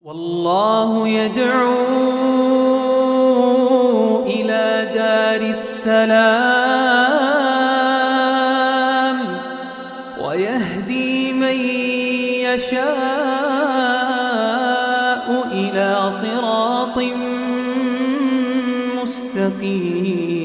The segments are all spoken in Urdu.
والله يدعو إلى دار السلام ويهدي من يشاء إلى صراط مستقيم.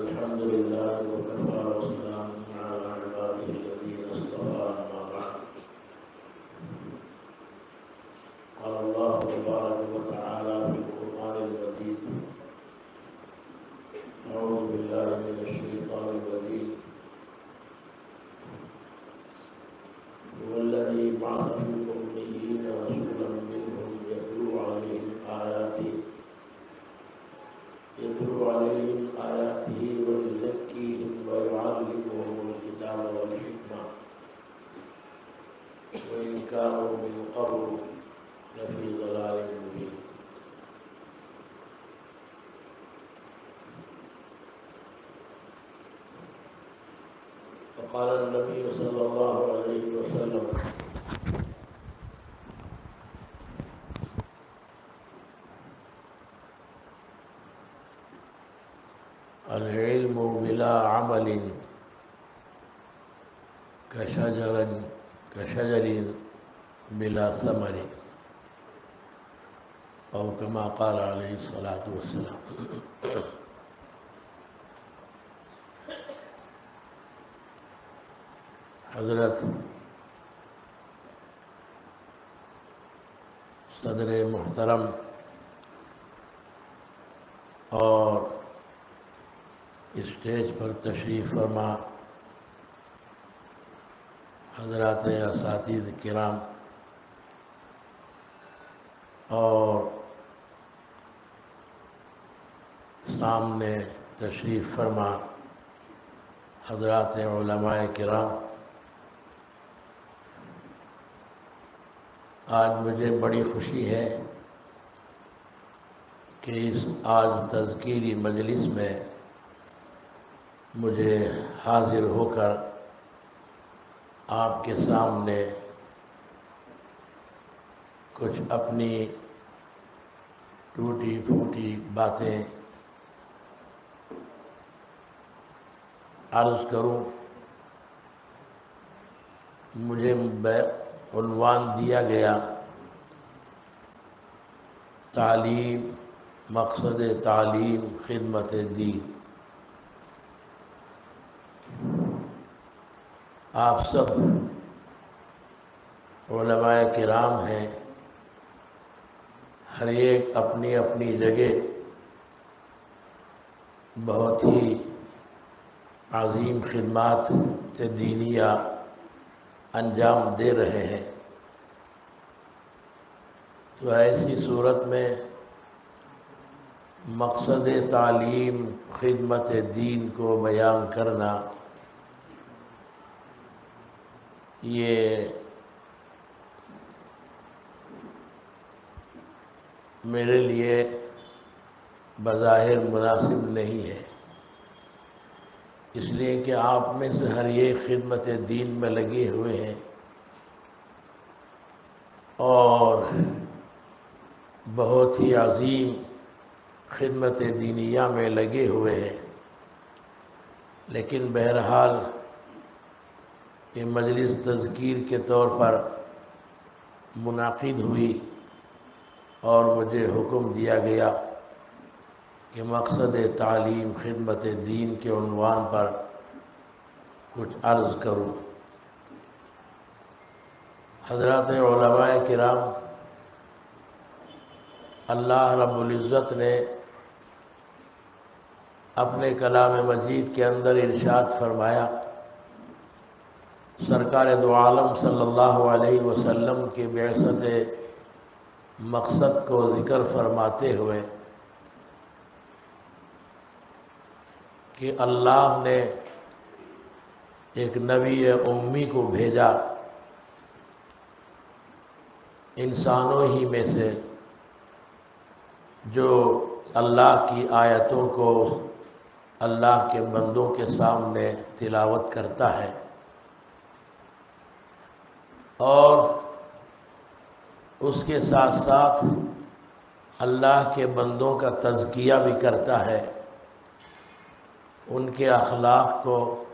الحمد لله وكفى وسلام على عباده الذين اصطفى أما بعد. قال الله تبارك وتعالى في القرآن المجيد: أعوذ بالله من الشيطان الرجيم. هو الذي بعث في الأميين رسولا منهم يتلو عليهم آياته ويزكيهم ويعلمهم الكتاب والحكمة وإن كانوا من قبل لفي ضلال مبين. وقال النبي صلى الله عليه وسلم: العلم بلا عمل كشجر بلا ثمر، او كما قال علیہ الصلاۃ والسلام. حضرت صدر محترم اور اسٹیج پر تشریف فرما حضرات اساتذہ کرام اور سامنے تشریف فرما حضرات علماء کرام، آج مجھے بڑی خوشی ہے کہ اس آج تذکیری مجلس میں مجھے حاضر ہو کر آپ کے سامنے کچھ اپنی ٹوٹی پھوٹی باتیں عرض کروں. مجھے عنوان دیا گیا تعلیم، مقصد تعلیم خدمت دین. آپ سب علماء کرام ہیں، ہر ایک اپنی اپنی جگہ بہت ہی عظیم خدمات دینیہ انجام دے رہے ہیں. تو ایسی صورت میں مقصد تعلیم خدمت دین کو بیان کرنا یہ میرے لیے بظاہر مناسب نہیں ہے، اس لیے کہ آپ میں سے ہر ایک خدمت دین میں لگے ہوئے ہیں اور بہت ہی عظیم خدمت دینیہ میں لگے ہوئے ہیں. لیکن بہرحال یہ مجلس تذکیر کے طور پر منعقد ہوئی اور مجھے حکم دیا گیا کہ مقصد تعلیم خدمت دین کے عنوان پر کچھ عرض کروں. حضرات علماء کرام، اللہ رب العزت نے اپنے کلام مجید کے اندر ارشاد فرمایا، سرکار دو عالم صلی اللہ علیہ وسلم کے بعثت مقصد کو ذکر فرماتے ہوئے کہ اللہ نے ایک نبی امی کو بھیجا انسانوں ہی میں سے جو اللہ کی آیتوں کو اللہ کے بندوں کے سامنے تلاوت کرتا ہے اور اس کے ساتھ ساتھ اللہ کے بندوں کا تزکیہ بھی کرتا ہے، ان کے اخلاق کو،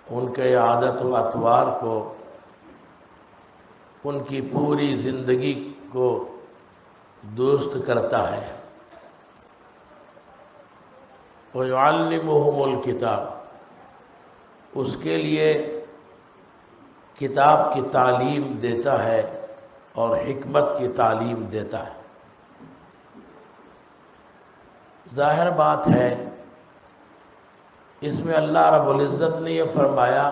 ان کے عادت و اطوار کو، ان کی پوری زندگی کو درست کرتا ہے۔ وَيُعَلِّمُهُمُ الْكِتَابَ، اس کے لیے کتاب کی تعلیم دیتا ہے اور حکمت کی تعلیم دیتا ہے۔ ظاہر بات ہے اس میں اللہ رب العزت نے یہ فرمایا،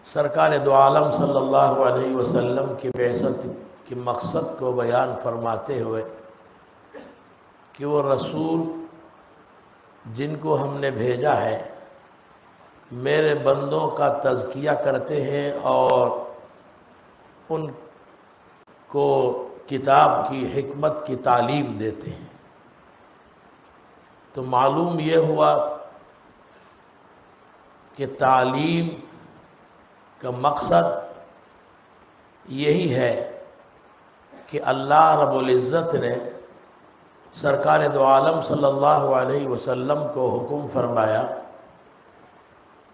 سرکار دو عالم صلی اللہ علیہ وسلم کی بعثت کے مقصد کو بیان فرماتے ہوئے کہ وہ رسول جن کو ہم نے بھیجا ہے میرے بندوں کا تزکیہ کرتے ہیں اور ان کو کتاب کی حکمت کی تعلیم دیتے ہیں۔ تو معلوم یہ ہوا کہ تعلیم کا مقصد یہی ہے کہ اللہ رب العزت نے سرکار دو عالم صلی اللہ علیہ وسلم کو حکم فرمایا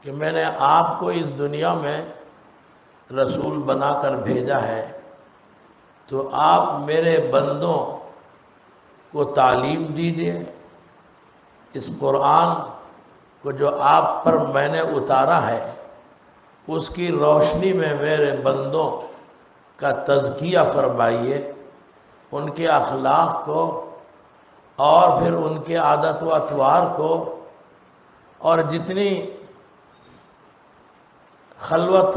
کہ میں نے آپ کو اس دنیا میں رسول بنا کر بھیجا ہے، تو آپ میرے بندوں کو تعلیم دیجیے، اس قرآن کو جو آپ پر میں نے اتارا ہے اس کی روشنی میں میرے بندوں کا تزکیہ فرمائیے، ان کے اخلاق کو اور پھر ان کے عادت و اطوار کو، اور جتنی خلوت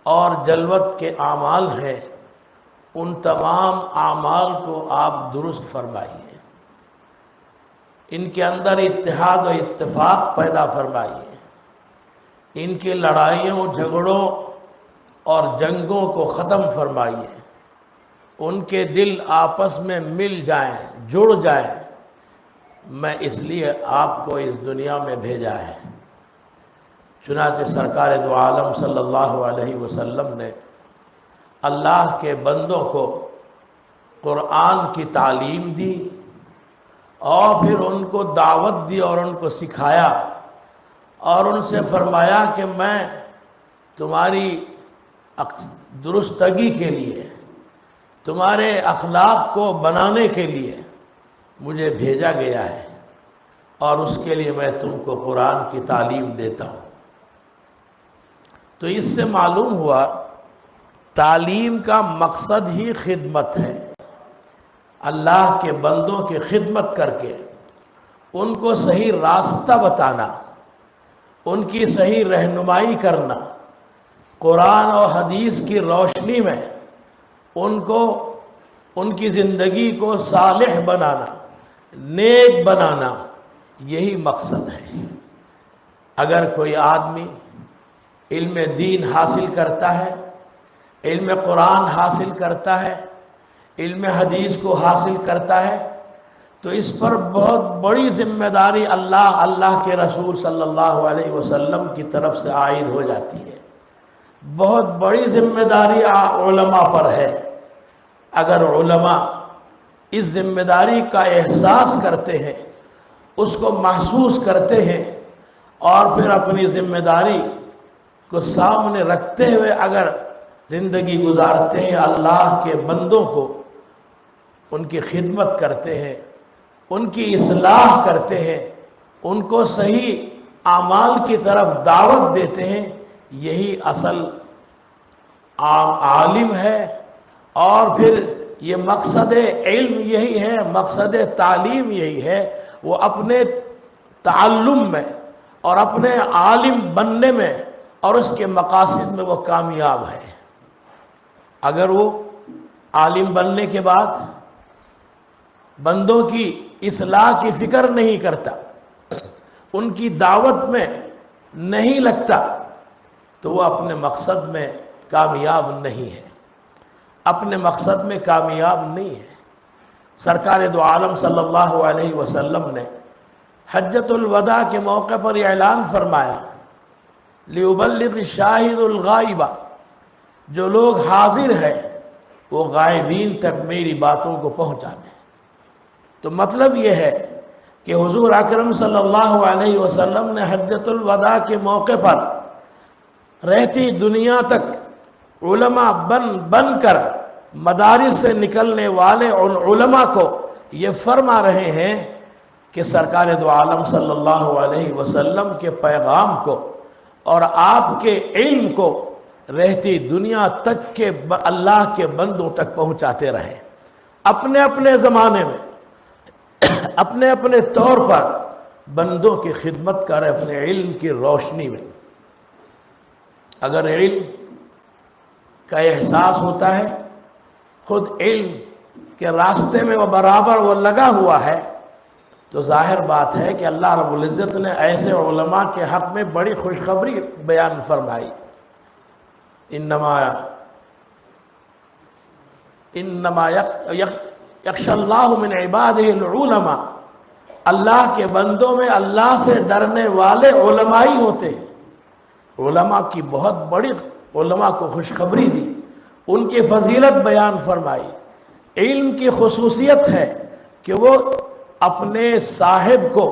اور جلوت کے اعمال ہیں ان تمام اعمال کو آپ درست فرمائیے، ان کے اندر اتحاد و اتفاق پیدا فرمائیے، ان کے لڑائیوں جھگڑوں اور جنگوں کو ختم فرمائیے، ان کے دل آپس میں مل جائیں، جڑ جائیں، میں اس لیے آپ کو اس دنیا میں بھیجا ہے۔ چنانچہ سرکار دو عالم صلی اللہ علیہ وسلم نے اللہ کے بندوں کو قرآن کی تعلیم دی اور پھر ان کو دعوت دی اور ان کو سکھایا اور ان سے فرمایا کہ میں تمہاری درستگی کے لیے، تمہارے اخلاق کو بنانے کے لیے مجھے بھیجا گیا ہے اور اس کے لیے میں تم کو قرآن کی تعلیم دیتا ہوں۔ تو اس سے معلوم ہوا تعلیم کا مقصد ہی خدمت ہے، اللہ کے بندوں کی خدمت کر کے ان کو صحیح راستہ بتانا، ان کی صحیح رہنمائی کرنا، قرآن اور حدیث کی روشنی میں ان کو ان کی زندگی کو صالح بنانا، نیک بنانا، یہی مقصد ہے۔ اگر کوئی آدمی علم دین حاصل کرتا ہے، علم قرآن حاصل کرتا ہے، علم حدیث کو حاصل کرتا ہے، تو اس پر بہت بڑی ذمہ داری اللہ کے رسول صلی اللہ علیہ وسلم کی طرف سے عائد ہو جاتی ہے۔ بہت بڑی ذمہ داری علماء پر ہے۔ اگر علماء اس ذمہ داری کا احساس کرتے ہیں، اس کو محسوس کرتے ہیں اور پھر اپنی ذمہ داری کو سامنے رکھتے ہوئے اگر زندگی گزارتے ہیں، اللہ کے بندوں کو ان کی خدمت کرتے ہیں، ان کی اصلاح کرتے ہیں، ان کو صحیح اعمال کی طرف دعوت دیتے ہیں، یہی اصل عالم ہے۔ اور پھر یہ مقصد علم یہی ہے، مقصد تعلیم یہی ہے، وہ اپنے تعلم میں اور اپنے عالم بننے میں اور اس کے مقاصد میں وہ کامیاب ہے۔ اگر وہ عالم بننے کے بعد بندوں کی اصلاح کی فکر نہیں کرتا، ان کی دعوت میں نہیں لگتا، تو وہ اپنے مقصد میں کامیاب نہیں ہے، اپنے مقصد میں کامیاب نہیں ہے۔ سرکار دو عالم صلی اللہ علیہ وسلم نے حجۃ الوداع کے موقع پر یہ اعلان فرمایا، لِيُبَلِّغِ الشَّاهِدُ الْغَائِبَ، جو لوگ حاضر ہیں وہ غائبین تک میری باتوں کو پہنچا دیں۔ تو مطلب یہ ہے کہ حضور اکرم صلی اللہ علیہ وسلم نے حجۃ الوداع کے موقع پر رہتی دنیا تک علماء بن کر مدارس سے نکلنے والے ان علماء کو یہ فرما رہے ہیں کہ سرکار دو عالم صلی اللہ علیہ وسلم کے پیغام کو اور آپ کے علم کو رہتی دنیا تک کے اللہ کے بندوں تک پہنچاتے رہیں، اپنے اپنے زمانے میں اپنے اپنے طور پر بندوں کی خدمت کر اپنے علم کی روشنی میں۔ اگر علم کا احساس ہوتا ہے، خود علم کے راستے میں وہ برابر وہ لگا ہوا ہے، تو ظاہر بات ہے کہ اللہ رب العزت نے ایسے علماء کے حق میں بڑی خوشخبری بیان فرمائی، انما یخشی اللہ من عبادہ العلماء، اللہ کے بندوں میں اللہ سے ڈرنے والے علماء ہی ہوتے ہیں۔ علماء کی بہت بڑی، علماء کو خوشخبری دی، ان کی فضیلت بیان فرمائی۔ علم کی خصوصیت ہے کہ وہ اپنے صاحب کو،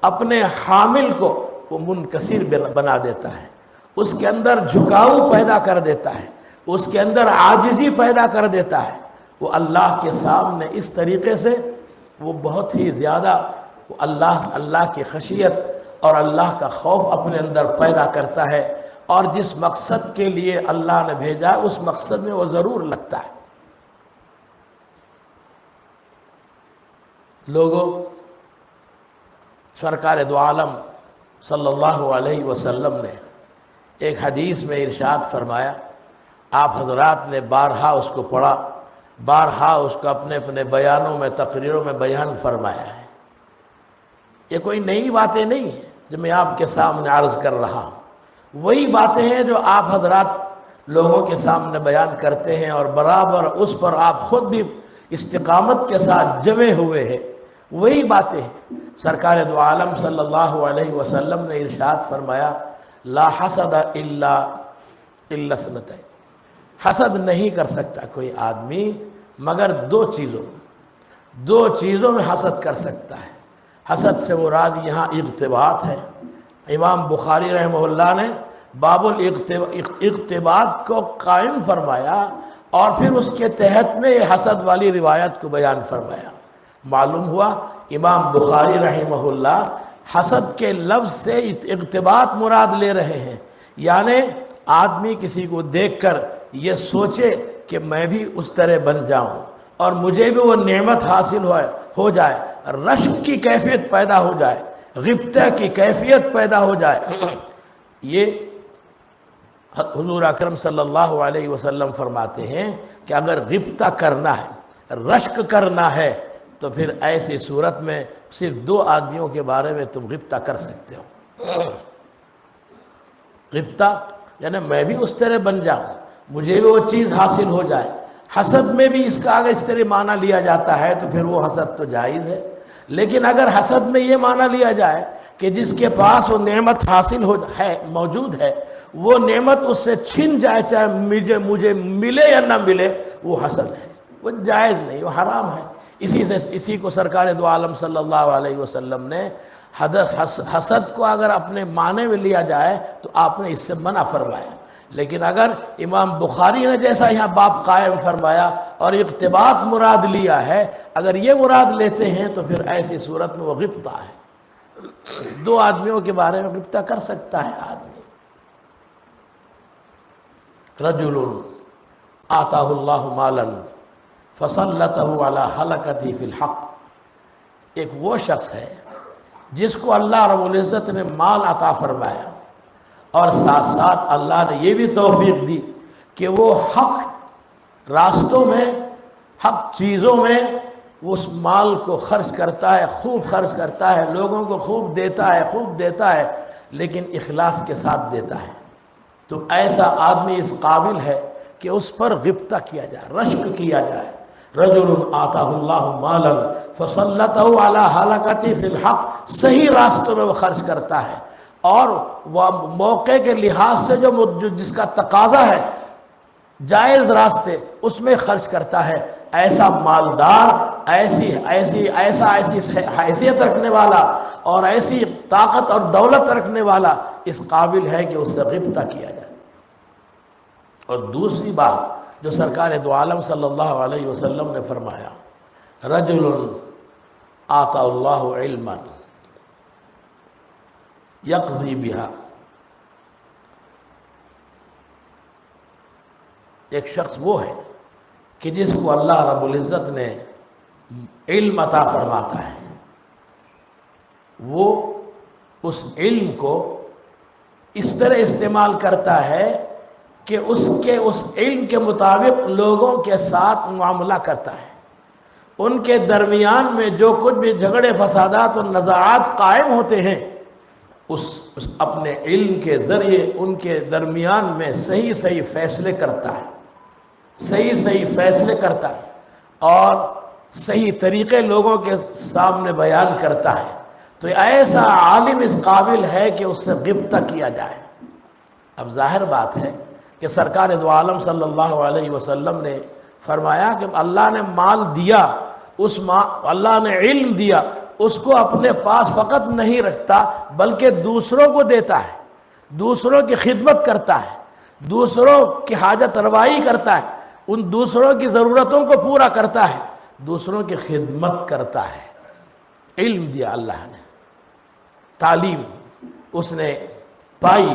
اپنے حامل کو وہ منکسر بنا دیتا ہے، اس کے اندر جھکاؤ پیدا کر دیتا ہے، اس کے اندر عاجزی پیدا کر دیتا ہے۔ وہ اللہ کے سامنے اس طریقے سے وہ بہت ہی زیادہ اللہ کی خشیت اور اللہ کا خوف اپنے اندر پیدا کرتا ہے، اور جس مقصد کے لیے اللہ نے بھیجا اس مقصد میں وہ ضرور لگتا ہے۔ لوگوں، سرکار دو عالم صلی اللہ علیہ وسلم نے ایک حدیث میں ارشاد فرمایا، آپ حضرات نے بارہا اس کو پڑھا، بارہا اس کو اپنے اپنے بیانوں میں، تقریروں میں بیان فرمایا ہے۔ یہ کوئی نئی باتیں نہیں ہیں جو میں آپ کے سامنے عرض کر رہا ہوں، وہی باتیں ہیں جو آپ حضرات لوگوں کے سامنے بیان کرتے ہیں، اور برابر اس پر آپ خود بھی استقامت کے ساتھ جمے ہوئے ہیں، وہی باتیں ہیں۔ سرکار دو عالم صلی اللہ علیہ وسلم نے ارشاد فرمایا، لا حسد الا اثنتین، حسد نہیں کر سکتا کوئی آدمی مگر دو چیزوں میں حسد کر سکتا ہے۔ حسد سے مراد یہاں اغتباط ہے۔ امام بخاری رحمہ اللہ نے باب الاغتباط کو قائم فرمایا، اور پھر اس کے تحت میں یہ حسد والی روایت کو بیان فرمایا۔ معلوم ہوا امام بخاری رحمہ اللہ حسد کے لفظ سے اغتباط مراد لے رہے ہیں، یعنی آدمی کسی کو دیکھ کر یہ سوچے کہ میں بھی اس طرح بن جاؤں اور مجھے بھی وہ نعمت حاصل ہو جائے، رشک کی کیفیت پیدا ہو جائے، غبطہ کی کیفیت پیدا ہو جائے۔ یہ حضور اکرم صلی اللہ علیہ وسلم فرماتے ہیں کہ اگر غبطہ کرنا ہے، رشک کرنا ہے، تو پھر ایسی صورت میں صرف دو آدمیوں کے بارے میں تم غبطہ کر سکتے ہو۔ غبطہ یعنی میں بھی اس طرح بن جاؤں، مجھے بھی وہ چیز حاصل ہو جائے۔ حسد میں بھی اس کا اگر اس طرح معنی لیا جاتا ہے تو پھر وہ حسد تو جائز ہے، لیکن اگر حسد میں یہ معنی لیا جائے کہ جس کے پاس وہ نعمت حاصل موجود ہے، وہ نعمت اس سے چھن جائے، چاہے مجھے ملے یا نہ ملے، وہ حسد ہے، وہ جائز نہیں، وہ حرام ہے۔ اسی کو سرکار دو عالم صلی اللہ علیہ وسلم نے حسد کو اگر اپنے معنی میں لیا جائے تو آپ نے اس سے منع فرمایا، لیکن اگر امام بخاری نے جیسا یہاں باب قائم فرمایا اور اغتباط مراد لیا ہے، اگر یہ مراد لیتے ہیں تو پھر ایسی صورت میں وہ غبطہ ہے۔ دو آدمیوں کے بارے میں غبطہ کر سکتا ہے آدمی۔ رجل آتاہ اللہ مالا فسلطہ علی حلقتہ فی الحق، ایک وہ شخص ہے جس کو اللہ رب العزت نے مال عطا فرمایا، اور ساتھ ساتھ اللہ نے یہ بھی توفیق دی کہ وہ حق راستوں میں، حق چیزوں میں اس مال کو خرچ کرتا ہے، خوب خرچ کرتا ہے، لوگوں کو خوب دیتا ہے، لیکن اخلاص کے ساتھ دیتا ہے، تو ایسا آدمی اس قابل ہے کہ اس پر غبطہ کیا جائے، رشک کیا جائے۔ رجل آتاہ اللہ مالا فسلطہ علی حلقۃ فی الحق، صحیح راستوں میں وہ خرچ کرتا ہے اور وہ موقع کے لحاظ سے جو جس کا تقاضا ہے جائز راستے اس میں خرچ کرتا ہے، ایسا مالدار، ایسی حیثیت رکھنے والا اور ایسی طاقت اور دولت رکھنے والا اس قابل ہے کہ اس سے غبطہ کیا جائے۔ اور دوسری بات جو سرکار دو عالم صلی اللہ علیہ وسلم نے فرمایا، رجل آتا اللہ علما یقضی بہا، ایک شخص وہ ہے کہ جس کو اللہ رب العزت نے علم عطا فرماتا ہے، وہ اس علم کو اس طرح استعمال کرتا ہے کہ اس علم کے مطابق لوگوں کے ساتھ معاملہ کرتا ہے، ان کے درمیان میں جو کچھ بھی جھگڑے فسادات اور نزاعات قائم ہوتے ہیں اس اپنے علم کے ذریعے ان کے درمیان میں صحیح فیصلے کرتا ہے، صحیح فیصلے کرتا ہے اور صحیح طریقے لوگوں کے سامنے بیان کرتا ہے۔ تو ایسا عالم اس قابل ہے کہ اس سے غبطہ کیا جائے۔ اب ظاہر بات ہے کہ سرکار دو عالم صلی اللہ علیہ وسلم نے فرمایا کہ اللہ نے مال دیا، اللہ نے علم دیا، اس کو اپنے پاس فقط نہیں رکھتا بلکہ دوسروں کو دیتا ہے، دوسروں کی خدمت کرتا ہے، دوسروں کی حاجت روائی کرتا ہے، ان دوسروں کی ضرورتوں کو پورا کرتا ہے، دوسروں کی خدمت کرتا ہے۔ علم دیا اللہ نے، تعلیم اس نے پائی،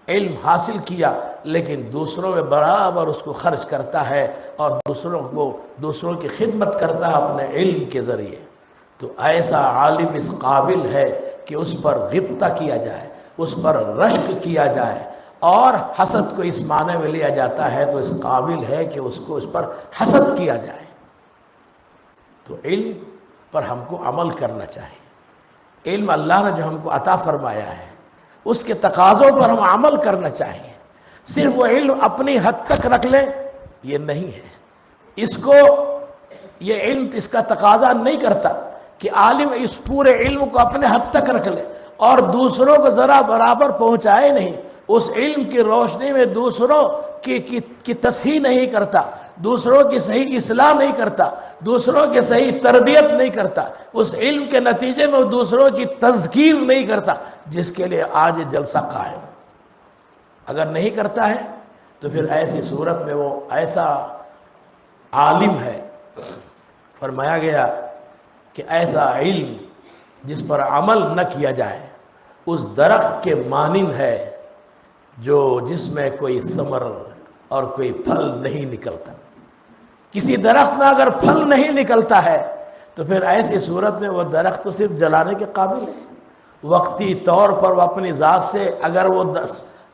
علم حاصل کیا، لیکن دوسروں میں برابر اس کو خرچ کرتا ہے اور دوسروں کی خدمت کرتا ہے اپنے علم کے ذریعے۔ تو ایسا عالم اس قابل ہے کہ اس پر غبطہ کیا جائے، اس پر رشک کیا جائے، اور حسد کو اس معنی میں لیا جاتا ہے تو اس قابل ہے کہ اس پر حسد کیا جائے۔ تو علم پر ہم کو عمل کرنا چاہیے، علم اللہ نے جو ہم کو عطا فرمایا ہے اس کے تقاضوں پر ہم عمل کرنا چاہیے۔ صرف وہ علم اپنی حد تک رکھ لیں یہ نہیں ہے، یہ علم اس کا تقاضا نہیں کرتا کہ عالم اس پورے علم کو اپنے حد تک رکھ لے اور دوسروں کو ذرا برابر پہنچائے نہیں، اس علم کی روشنی میں دوسروں کی تصحیح نہیں کرتا، دوسروں کی صحیح اصلاح نہیں کرتا، دوسروں کی صحیح تربیت نہیں کرتا، اس علم کے نتیجے میں دوسروں کی تذکیر نہیں کرتا جس کے لیے آج جلسہ قائم۔ اگر نہیں کرتا ہے تو پھر ایسی صورت میں وہ ایسا عالم ہے، فرمایا گیا کہ ایسا علم جس پر عمل نہ کیا جائے اس درخت کے مانند ہے جس میں کوئی ثمر اور کوئی پھل نہیں نکلتا۔ کسی درخت میں اگر پھل نہیں نکلتا ہے تو پھر ایسی صورت میں وہ درخت تو صرف جلانے کے قابل ہے۔ وقتی طور پر وہ اپنی ذات سے اگر وہ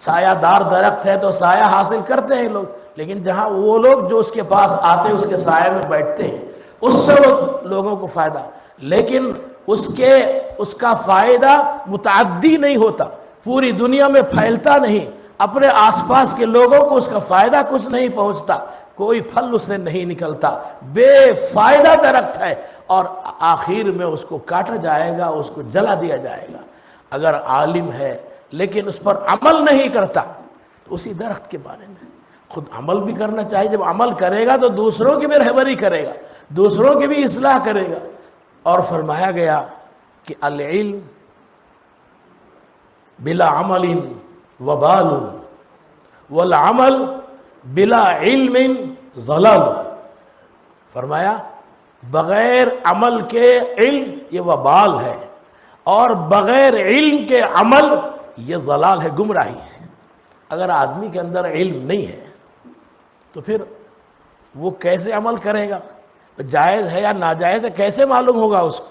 سایہ دار درخت ہے تو سایہ حاصل کرتے ہیں لوگ، لیکن جہاں وہ لوگ جو اس کے پاس آتے ہیں اس کے سائے میں بیٹھتے ہیں اس سے وہ لوگوں کو فائدہ، لیکن اس کا فائدہ متعدی نہیں ہوتا، پوری دنیا میں پھیلتا نہیں، اپنے آس پاس کے لوگوں کو اس کا فائدہ کچھ نہیں پہنچتا، کوئی پھل اس سے نہیں نکلتا، بے فائدہ درخت ہے اور آخر میں اس کو کاٹا جائے گا، اس کو جلا دیا جائے گا۔ اگر عالم ہے لیکن اس پر عمل نہیں کرتا تو اسی درخت کے بارے میں خود عمل بھی کرنا چاہیے۔ جب عمل کرے گا تو دوسروں کی بھی رہبری کرے گا، دوسروں کی بھی اصلاح کرے گا۔ اور فرمایا گیا کہ العلم بلا عمل وبال والعمل بلا علم ضلال۔ فرمایا بغیر عمل کے علم یہ وبال ہے اور بغیر علم کے عمل یہ ضلال ہے، گمراہی ہے۔ اگر آدمی کے اندر علم نہیں ہے تو پھر وہ کیسے عمل کرے گا؟ جائز ہے یا ناجائز ہے کیسے معلوم ہوگا اس کو؟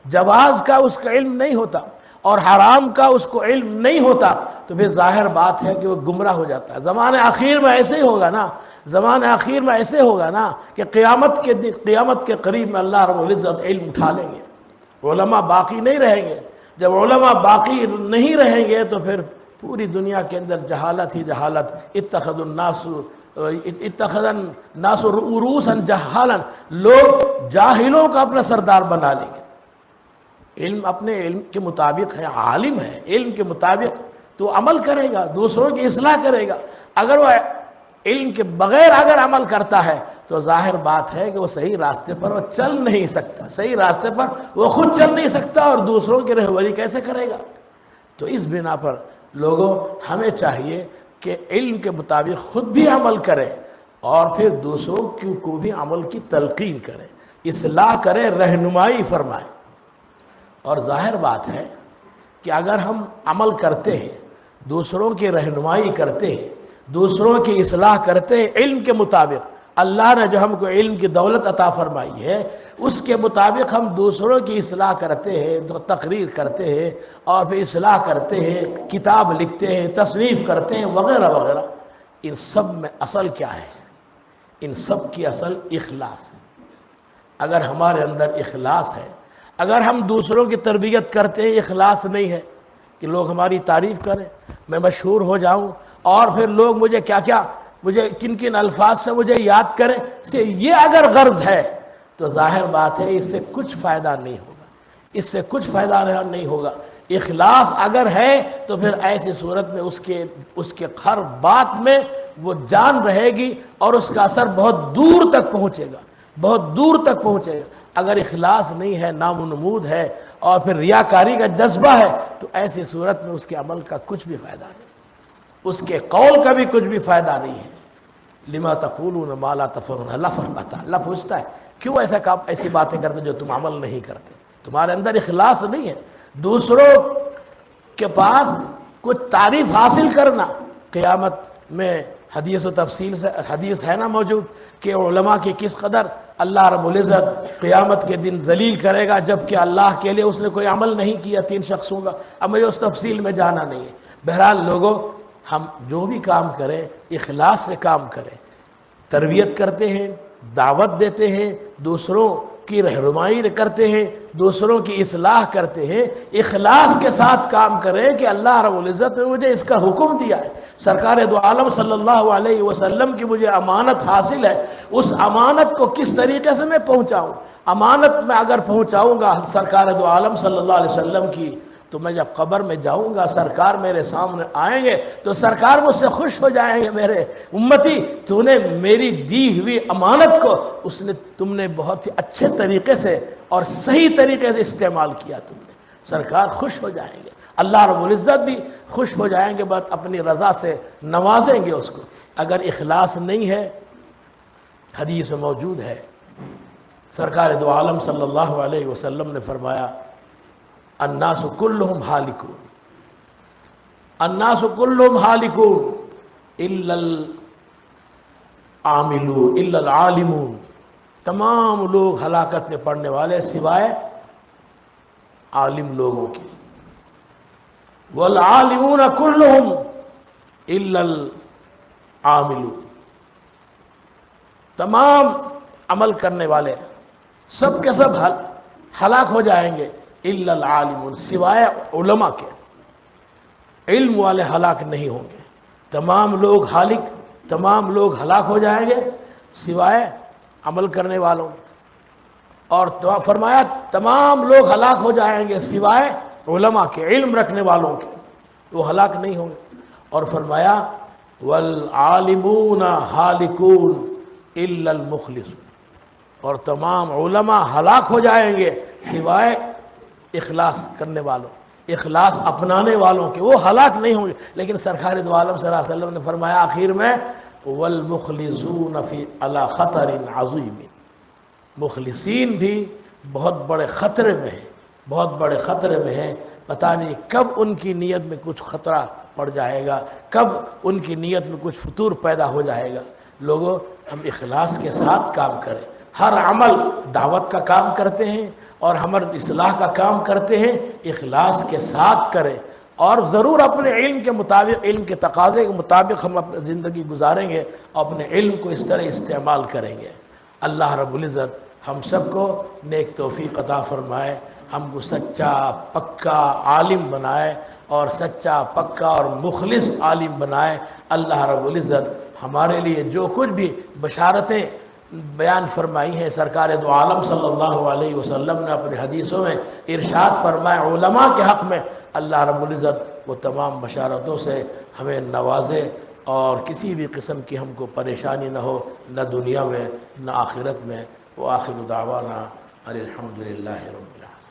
جواز کا اس کا علم نہیں ہوتا اور حرام کا اس کو علم نہیں ہوتا تو پھر ظاہر بات ہے کہ وہ گمراہ ہو جاتا ہے۔ زمانے آخر میں ایسے ہی ہوگا نا، زمانے آخر میں ایسے ہوگا نا کہ قیامت کے قریب میں اللہ رب العزت علم اٹھا لیں گے، علماء باقی نہیں رہیں گے۔ جب علماء باقی نہیں رہیں گے تو پھر پوری دنیا کے اندر جہالت ہی جہالت، اتخذوا الناس اتخذ الناس رؤوسا جہالا، لوگ جاہلوں کا اپنا سردار بنا لیں گے۔ علم اپنے علم کے مطابق ہے، عالم ہے، علم کے مطابق تو عمل کرے گا، دوسروں کی اصلاح کرے گا۔ اگر وہ علم کے بغیر اگر عمل کرتا ہے تو ظاہر بات ہے کہ وہ صحیح راستے پر وہ چل نہیں سکتا، صحیح راستے پر وہ خود چل نہیں سکتا اور دوسروں کی رہبری کیسے کرے گا؟ تو اس بنا پر لوگوں ہمیں چاہیے کہ علم کے مطابق خود بھی عمل کریں اور پھر دوسروں کو بھی عمل کی تلقین کریں، اصلاح کریں، رہنمائی فرمائیں۔ اور ظاہر بات ہے کہ اگر ہم عمل کرتے ہیں، دوسروں کی رہنمائی کرتے ہیں، دوسروں کی اصلاح کرتے ہیں علم کے مطابق، اللہ نے جو ہم کو علم کی دولت عطا فرمائی ہے اس کے مطابق ہم دوسروں کی اصلاح کرتے ہیں، تقریر کرتے ہیں اور پھر اصلاح کرتے ہیں، کتاب لکھتے ہیں، تصنیف کرتے ہیں وغیرہ وغیرہ، ان سب میں اصل کیا ہے؟ ان سب کی اصل اخلاص ہے۔ اگر ہمارے اندر اخلاص ہے، اگر ہم دوسروں کی تربیت کرتے ہیں، اخلاص نہیں ہے کہ لوگ ہماری تعریف کریں، میں مشہور ہو جاؤں اور پھر لوگ مجھے کیا مجھے کن کن الفاظ سے مجھے یاد کریں، سے یہ اگر غرض ہے تو ظاہر بات ہے اس سے کچھ فائدہ نہیں ہوگا، اس سے کچھ فائدہ نہیں ہوگا۔ اخلاص اگر ہے تو پھر ایسی صورت میں اس کے ہر بات میں وہ جان رہے گی اور اس کا اثر بہت دور تک پہنچے گا، بہت دور تک پہنچے گا۔ اگر اخلاص نہیں ہے، نام و نمود ہے اور پھر ریاکاری کا جذبہ ہے تو ایسی صورت میں اس کے عمل کا کچھ بھی فائدہ نہیں، اس کے قول کا بھی کچھ بھی فائدہ نہیں ہے۔ لما تقولون ما لا تفعلون، اللہ فرماتا ہے، اللہ پوچھتا ہے کیوں ایسی باتیں کرتے جو تم عمل نہیں کرتے؟ تمہارے اندر اخلاص نہیں ہے۔ دوسروں کے پاس کچھ تعریف حاصل کرنا، قیامت میں حدیث و تفصیل سے حدیث ہے نا موجود کہ علماء کی کس قدر اللہ رب العزت قیامت کے دن ذلیل کرے گا، جبکہ اللہ کے لیے اس نے کوئی عمل نہیں کیا، 3 شخصوں کا۔ اب مجھے اس تفصیل میں جانا نہیں ہے۔ بہرحال لوگوں، ہم جو بھی کام کریں اخلاص سے کام کریں، تربیت کرتے ہیں، دعوت دیتے ہیں، دوسروں کی رہنمائی کرتے ہیں، دوسروں کی اصلاح کرتے ہیں، اخلاص کے ساتھ کام کریں کہ اللہ رب العزت نے مجھے اس کا حکم دیا ہے، سرکار دو عالم صلی اللہ علیہ وسلم کی مجھے امانت حاصل ہے، اس امانت کو کس طریقے سے میں پہنچاؤں؟ امانت میں اگر پہنچاؤں گا سرکار دو عالم صلی اللہ علیہ وسلم کی، تو میں جب قبر میں جاؤں گا سرکار میرے سامنے آئیں گے تو سرکار مجھ سے خوش ہو جائیں گے، میرے امتی تو نے میری دی ہوئی امانت کو تم نے بہت ہی اچھے طریقے سے اور صحیح طریقے سے استعمال کیا، تم نے، سرکار خوش ہو جائیں گے، اللہ رب العزت بھی خوش ہو جائیں گے، بس اپنی رضا سے نوازیں گے اس کو۔ اگر اخلاص نہیں ہے، حدیث موجود ہے، سرکار دو عالم صلی اللہ علیہ وسلم نے فرمایا الناس کلہم حالکون، الناس کلہم حالکون الا العاملون الا العالمون، تمام لوگ ہلاکت میں پڑنے والے سوائے عالم لوگوں کے، والعالمون کلہم الا العاملون، تمام عمل کرنے والے سب کے سب ہلاک ہو جائیں گے، الا العالمون، سوائے علماء کے، علم والے ہلاک نہیں ہوں گے۔ تمام لوگ تمام لوگ ہلاک ہو جائیں گے سوائے عمل کرنے والوں، اور فرمایا تمام لوگ ہلاک ہو جائیں گے سوائے علماء کے، علم رکھنے والوں کے، وہ ہلاک نہیں ہوں گے۔ اور فرمایا والعالمون ہالکون الا المخلصون، اور تمام علماء ہلاک ہو جائیں گے سوائے اخلاص کرنے والوں، اخلاص اپنانے والوں کے، وہ ہلاک نہیں ہوں گے۔ لیکن سرکار دو عالم صلی اللہ علیہ وسلم نے فرمایا آخر میں والمخلصون فی علی خطر عظیم، مخلصین بھی بہت بڑے خطرے میں ہیں، بہت بڑے خطرے میں ہیں، پتہ نہیں کب ان کی نیت میں کچھ خطرہ پڑ جائے گا، کب ان کی نیت میں کچھ فتور پیدا ہو جائے گا۔ لوگوں، ہم اخلاص کے ساتھ کام کریں، ہر عمل دعوت کا کام کرتے ہیں اور ہم اصلاح کا کام کرتے ہیں، اخلاص کے ساتھ کریں، اور ضرور اپنے علم کے مطابق، علم کے تقاضے کے مطابق ہم اپنی زندگی گزاریں گے اور اپنے علم کو اس طرح استعمال کریں گے۔ اللہ رب العزت ہم سب کو نیک توفیق عطا فرمائے، ہم کو سچا پکا عالم بنائے اور سچا پکا اور مخلص عالم بنائے۔ اللہ رب العزت ہمارے لیے جو کچھ بھی بشارتیں بیان فرمائی ہیں سرکار دو عالم صلی اللہ علیہ وسلم نے اپنی حدیثوں میں ارشاد فرمائے علماء کے حق میں، اللہ رب العزت وہ تمام بشارتوں سے ہمیں نوازے اور کسی بھی قسم کی ہم کو پریشانی نہ ہو، نہ دنیا میں نہ آخرت میں۔ وآخر دعوانا الحمدللہ رب العالمین۔